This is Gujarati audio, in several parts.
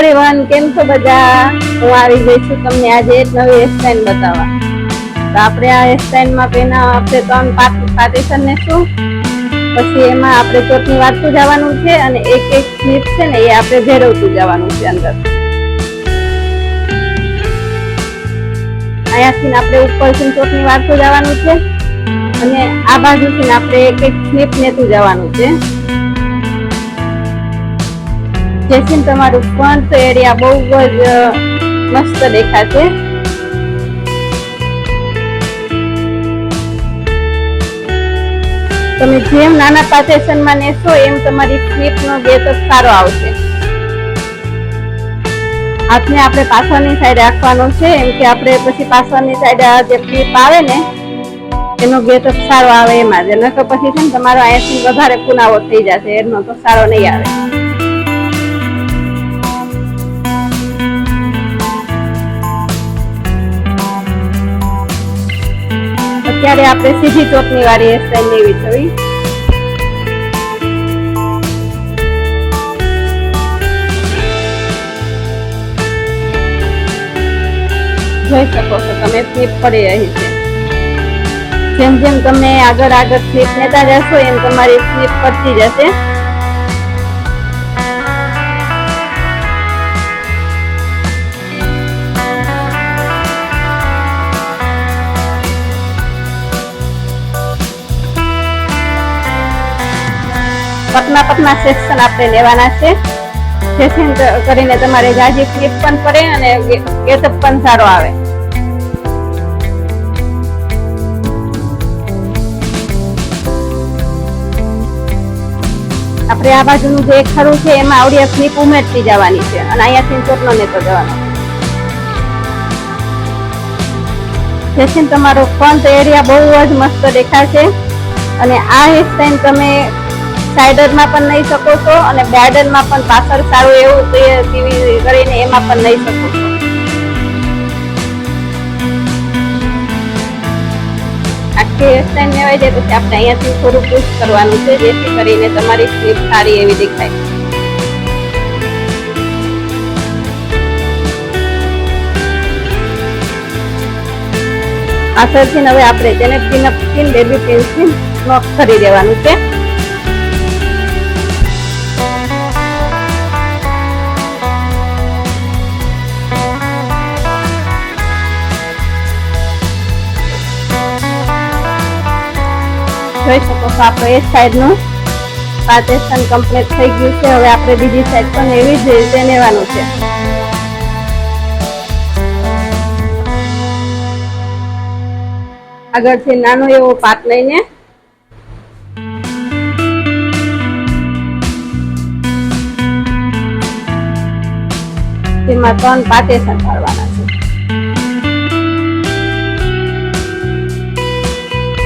એવરીવન, કેમ છો બધા? હું આવી ગઈ છું તમને આજે એક નવી હેરસ્ટાઈલ બતાવવા. તો આપણે આ હેરસ્ટાઈલમાં પહેલા આપણે 3 પાર્ટીશન લેશું, પછી એમાં આપણે ચોટની વાળતું જવાનું છે અને એક એક સ્લીપ છે ને એ આપણે ભેરવતું જવાનું છે અંદર. અહીંયાથી આપણે ઉપરથી ચોટની વાળતું જવાનું છે અને આ બાજુથી આપણે એક એક સ્લીપ લેતું જવાનું છે, જેથી તમારું ફ્રન્ટ એરિયા બહુ જ મસ્ત દેખાશે. તમે જેમ નાના પાર્ટીશનમાં લેશો એમ તમારી સ્લીપનો ગેટઅપ સારો આવશે. હાથને આપણે પાછળની સાઈડ રાખવાનો છે, એમ કે આપણે પછી પાછળની સાઈડ જે ક્લિપ આવે ને એનો ગેટઅપ સારો આવે એમાં જ. નકર પછી છે ને તમારો અહીંયાથી વધારે પુનાવો થઈ જશે, એનો તો સારો નહીં આવે. અત્યારે આપણે સીધી ચોટની વાળી હેરસ્ટાઈલ લેવી છે. જોઈ શકો છો તમે ક્લિપ પડી રહી છે. જેમ જેમ તમે આગળ ક્લિપ લેતા જશો એમ તમારી ક્લિપ પડતી જશે. પતલા સેક્શન આપણે લેવાના છે, જેથી કરીને તમારે જાજી ક્લિપ પણ પડે અને ગેટઅપ પણ સારો આવે. આપણે આ બાજુનું જે ખરું છે એમાં આવડી ક્લિપ ઉમેરતી જવાની છે અને અહીંયાથી ચોટલો લેતો જવાનો, જેથી તમારો ફ્રન્ટ એરિયા બહુ જ મસ્ત દેખાશે. અને આ હેરસ્ટાઈલ તમે સાઈડરમાં પણ લઈ શકો છો અને બ્રાઇડલમાં પણ પાછળ સારું એવું કરીને એમાં પણ લઈ શકો છો. આખી હેરસ્ટાઈલ લેવાઈ જાય પછી આપણે અહીંયાથી થોડું પુશ કરવાનું છે, જેથી કરીને તમારી સ્લીપ સારી એવી દેખાય. પાછળથી હવે આપણે તેને પિનઅપ પિન બેબી પિનથી નોક કરી દેવાનું છે. જોઈ શકો છો આપણે એક સાઈડનું પાર્ટીશન કમ્પ્લીટ થઈ ગયું છે. હવે આપણે બીજી સાઈડ પણ એવી જ રીતે લેવાનું છે. આગળથી નાનો એવો પાર્ટ લઈને તેમાં 3 પાર્ટીશન પાડવાના છે.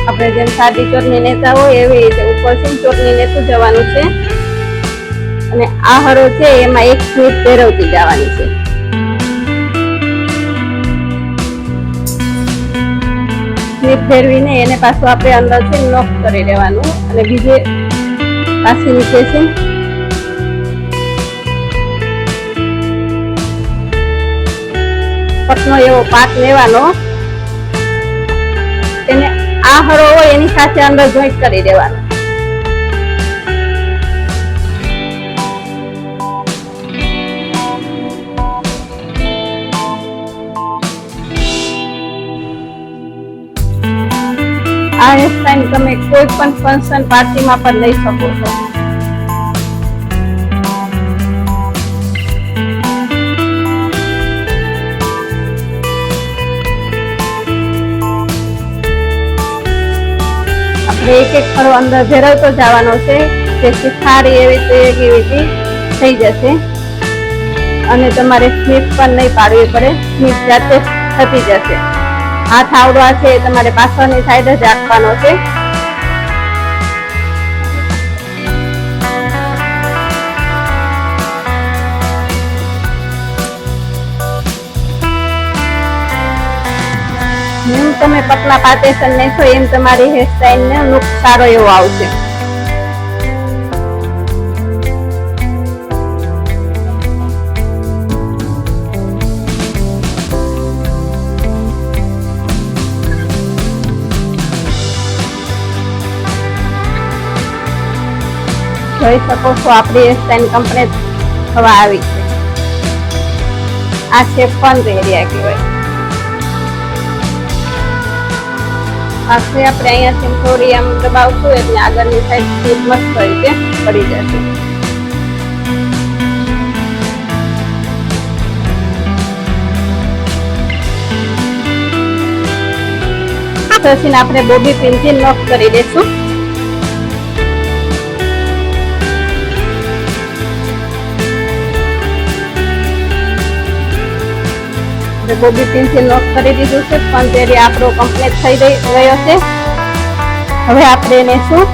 આપણે જેમ સાદી ચોટની લેતા હોય એવી રીતે ઉપરથી ચોટની લેતું જવાનું છે અને આ હરો છે એમાં એક સ્લીપ ભેરવતી જવાની છે. સ્લીપ ફેરવીને એને પાછું આપણે અંદરથી નોક કરી દેવાનું અને બીજે પાછી નીચેથી પતલો એવો પાર્ટ લેવાનો, તેને આ હરો હોય એની સાથે અંદર જોઈન્ટ કરી દેવાનું. આ હેરસ્ટાઈલ તમે કોઈ પણ ફંક્શન પાર્ટીમાં પણ લઈ શકો છો. એક એક ખરો અંદર ભેરવતો જવાનો છે, જેથી સારી એવી થઈ જશે અને તમારે સ્લીપ પણ નહીં પાડવી પડે, સ્લીપ જાતે થતી જશે. હાથ આવડવા છે એ તમારે પાછળની સાઈડ જ રાખવાનો છે. જેમ તમે પતલા પાર્ટીશન લેશો એમ તમારી હેરસ્ટાઈલ ને લુક સારો એવો આવશે. જોઈ શકો છો આપણી હેરસ્ટાઈલ કમ્પ્લીટ થવા આવી છે. આ છે ફ્રન્ટ એરિયા કહેવાય. આખરે આપણે અહીંયાથી થોડી આમ દબાવશું એટલે આગળની સાઈડ મસ્ત રીતે પડી જશે. પછી આપણે બોબી પિનથી લોક કરી દઈશું. બોબી પિનથી લોક કરી દીધું છે. ફ્રન્ટ એરિયા આપણો કમ્પ્લીટ થઈ ગયો છે. હવે આપણે એને શું